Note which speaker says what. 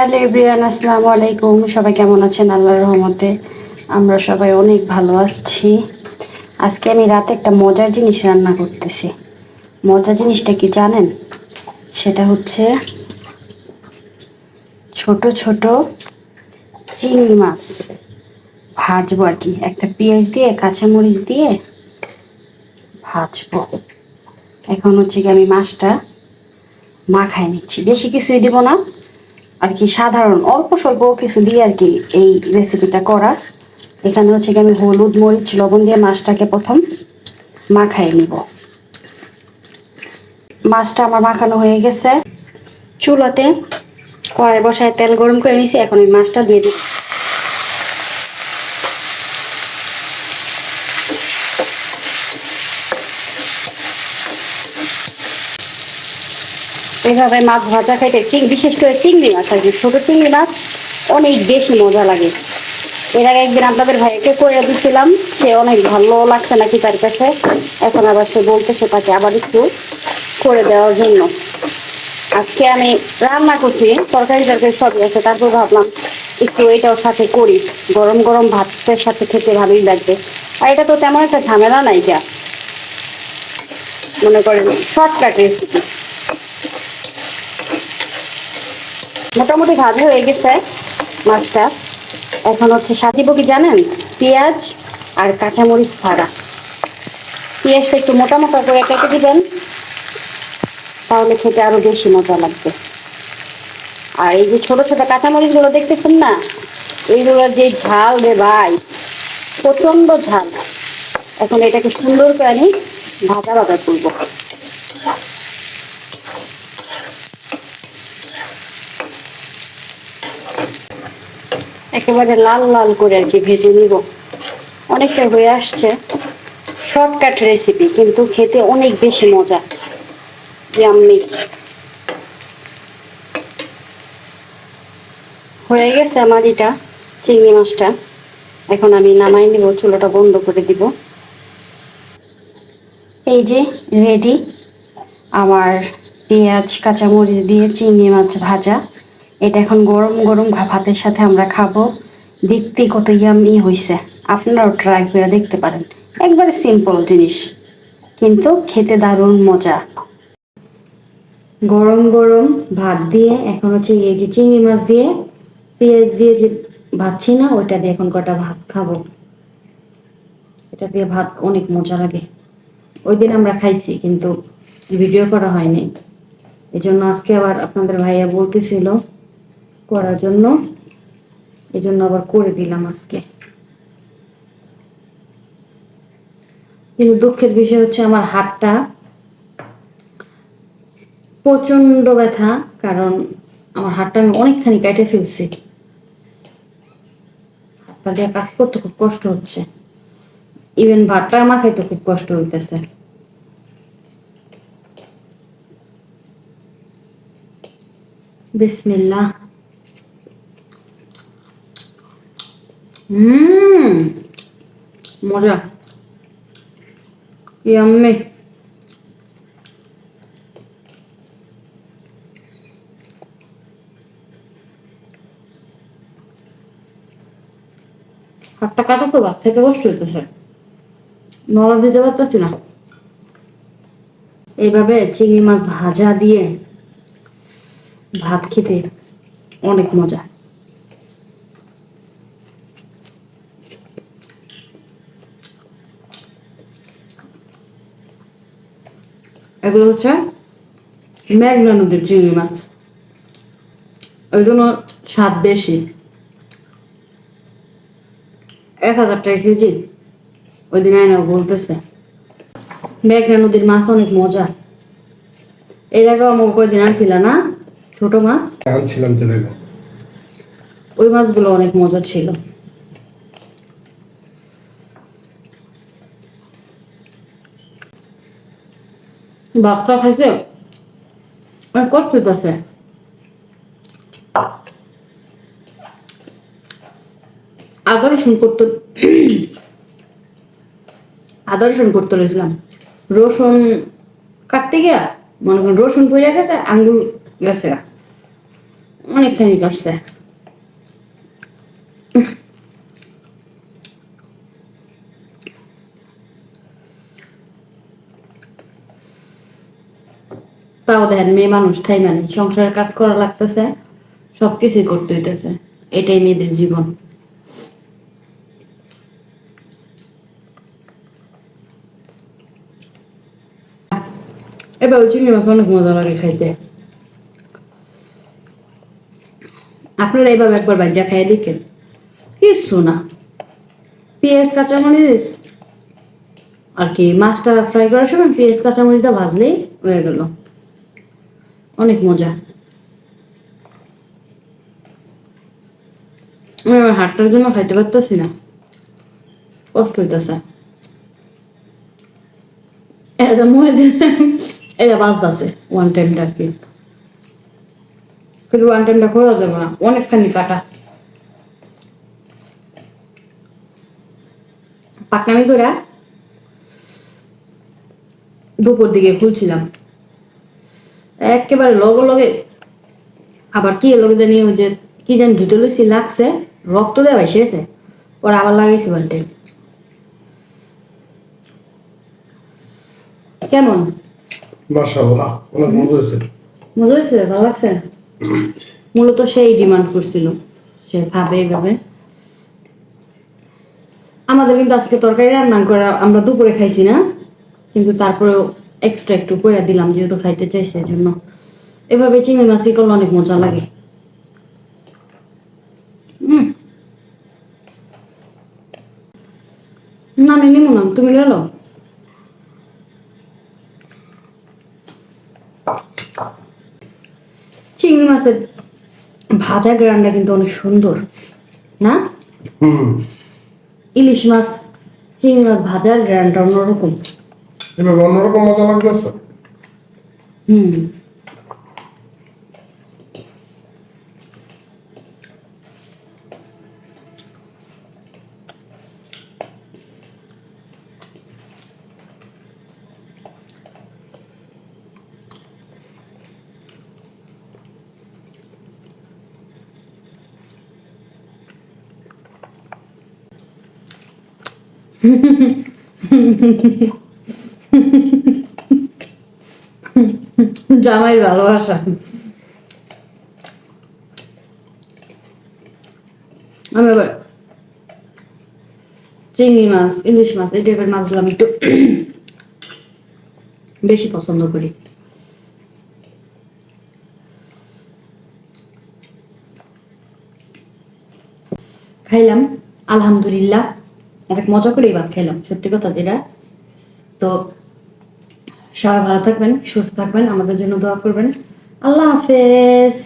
Speaker 1: Hello everyone, আসসালামু আলাইকুম। সবাই কেমন আছেন? আল্লাহর রহমতে আমরা সবাই অনেক ভালো আছি। আজকে আমি রাতে একটা মজার জিনিস রান্না করতেছি। মজার জিনিসটা কি জানেন? সেটা হচ্ছে ছোট ছোট চিংড়ি মাছ ভাজবো আর কি, একটা পেঁয়াজ দিয়ে কাঁচামরিচ দিয়ে ভাজবো। এখন হচ্ছে কি আমি মাছটা মাখায় নিচ্ছি, বেশি কিছুই দিব না আর কি, সাধারণ অল্প স্বল্প কিছু দিয়ে আর কি এই রেসিপিটা করা। এখানে হচ্ছে কি আমি হলুদ মরিচ লবণ দিয়ে মাছটাকে প্রথম মাখায় নিব। মাছটা আমার মাখানো হয়ে গেছে। চুলাতে কড়াই বসায় তেল গরম করে নিয়েছি, এখন এই মাছটা দিয়ে দিচ্ছি। এইভাবে মাছ ভাজা খাইতে বিশেষ করে চিংড়ি মাছ আর কি, ছোট চিংড়ি মাছ অনেক বেশি মজা লাগে। এর আগে একদিন আপনাদের ভাইকে করে দিচ্ছিলাম, সে অনেক ভালো লাগছে নাকি তার কাছে। এখন আবার সে বলতেছে তাকে আবার একটু করে দেওয়ার জন্য। আজকে আমি রান্না করছি, তরকারি টরকারি সবই আছে, তারপর ভাবলাম একটু এটাও সাথে করি, গরম গরম ভাতের সাথে খেতে ভালোই লাগবে। আর এটা তো তেমন একটা ঝামেলা নাই, যা মনে করেন শর্টকাট রেসিপি। মোটামুটি ভাজা হয়ে গেছে মাছটা। এখন হচ্ছে সাজিব কি জানেন, পেঁয়াজ আর কাঁচামরিচ ছাড়া। পেঁয়াজটা একটু মোটা মোটা করে কেটে দিবেন, তাহলে খেতে আরো বেশি মজা লাগবে। আর এই যে ছোট ছোট কাঁচামরিচ গুলো দেখতেছেন না, এইগুলোর যে ঝাল রে ভাই, প্রচন্ড ঝাল। এখন এটাকে সুন্দর করে আমি ভাজা ভাজা করবো। একেবারে লাল লাল করে আর কি ভেজে নিব। অনেকটা হয়ে আসছে, শর্টকাট রেসিপি কিন্তু খেতে অনেক বেশি মজা। ইয়াম্মি হয়ে গেছে আমার এটা চিংড়ি মাছটা। এখন আমি নামাই নিব, চুলাটা বন্ধ করে দিব। এই যে রেডি আমার পেঁয়াজ কাঁচামরিচ দিয়ে চিংড়ি মাছ ভাজা। এটা এখন গরম গরম ভাতের সাথে আমরা খাবো। দেখতে কত ইয়াম্মি হয়েছে, আপনারাও ট্রাই করে দেখতে পারেন। একবারে সিম্পল জিনিস কিন্তু খেতে দারুণ মজা। গরম গরম ভাত দিয়ে এখন হচ্ছে এই যে চিংড়ি মাছ দিয়ে পেঁয়াজ দিয়ে যে ভাজছি না, ওইটা দিয়ে এখন কটা ভাত খাবো। এটা দিয়ে ভাত অনেক মজা লাগে। ওই দিন আমরা খাইছি কিন্তু ভিডিও করা হয়নি, এই জন্য আজকে আবার আপনাদের ভাইয়া বলতেছিল করার জন্য, এই জন্য আবার করে দিলাম আজকে। কিন্তু দুঃখের বিষয় হচ্ছে আমার হাতটা প্রচন্ড ব্যথা, কারণ আমার হাতটা আমি অনেকখানি কেটে ফেলছি। হাতটা দিয়ে কাজ করতে খুব কষ্ট হচ্ছে, ইভেন ভাতটা আমার খাইতে খুব কষ্ট হইতেছে। বিসমিল্লাহ। মজা, ইয়াম্মি। হাতটা কাটা তো ভাত খেতে কষ্ট হইতেছে, নরম দিতে পারতেছি না। এইভাবে চিংড়ি মাছ ভাজা দিয়ে ভাত খেতে অনেক মজা। এগুলো হচ্ছে মেঘনা নদীর চিংড়ি মাছ, ওই জন্য স্বাদ বেশি। 1000 টাকা কেজি ওই দিন আয়না বলতেছে। মেঘনা নদীর মাছ অনেক মজা। এর আগে আমাকে কয়দিন আনছিল না ছোট মাছ, আনছিলাম তো, ওই মাছগুলো অনেক মজা ছিল। বাচ্চা খাইতে অনেক কষ্ট হইতেছে। আদা রসুন করতে রয়েছিলাম, রসুন কাটতে গিয়া মনে করেন রসুন পড়ে গেছে, আঙ্গুল গেছে, অনেকখানি করছে। তাও দেখেন মেয়ে মানুষ তাই মানে সংসারের কাজ করা লাগতেছে, সবকিছুই করতে হইতেছে, এটাই মেয়েদের জীবন। এবার চিংড়ি মাছ অনেক মজা লাগে খাইতে। আপনারা এইভাবে একবার বাজ্যা খাইয়ে দেখেন, কিছু না, পেঁয়াজ কাঁচামরিচ আর কি মাছটা ফ্রাই করার সময় পেঁয়াজ কাঁচামরিচটা ভাজলেই হয়ে গেল, অনেক মজা। আমি আমার হাতটার জন্য খাইতে পারতেছি না, কষ্ট হইতেছে। এটা মনে এটা বাজতেছে ওয়ান টাইমটা আর কি, কিন্তু ওয়ান টাইমটা খোলা যাবে না, অনেকখানি কাটা। পাকনামি করে দুপুর দিকে খুলছিলাম, একেবারে লগে লগে আবার কি লগে জানি ওই যে কি জানি ধুতে লুচি লাগছে, রক্ত দেওয়া এসেছে, পরে আবার লাগাইছি ওয়ান টাইম। কেমন
Speaker 2: মাশাআল্লাহ, অনেক মজা হয়েছে।
Speaker 1: মজা হয়েছে? ভালো লাগছে? মূলত সেই ডিমান্ড করছিল, সে খাবে এইভাবে। আমাদের কিন্তু আজকে তরকারি রান্না করে আমরা দুপুরে খাইছি না, কিন্তু তারপরেও এক্সট্রা একটু করে দিলাম যেহেতু খাইতে চাইছে এই জন্য। এভাবে চিংড়ি মাছই করলে অনেক মজা লাগে। না আমি নিব না, তুমি গেলো। চিংড়ি মাছের ভাজা গ্রানটা কিন্তু অনেক সুন্দর না? ইলিশ মাছ চিংড়ি মাছ ভাজা গ্রানটা অন্যরকম।
Speaker 2: এভাবে অন্যরকম মজা লাগতেছে।
Speaker 1: হুম জামাইয়ের ভালোবাসা। আমি আবার চিংড়ি মাছ ইলিশ মাছ এই টাইপের মাছগুলো আমি একটু বেশি পছন্দ করি। খাইলাম আলহামদুলিল্লাহ, অনেক মজা করেই ভাত খাইলাম, সত্যি কথা যেটা। তো সবাই ভালো থাকবেন, সুস্থ থাকবেন, আমাদের জন্য দোয়া করবেন। আল্লাহ হাফেজ।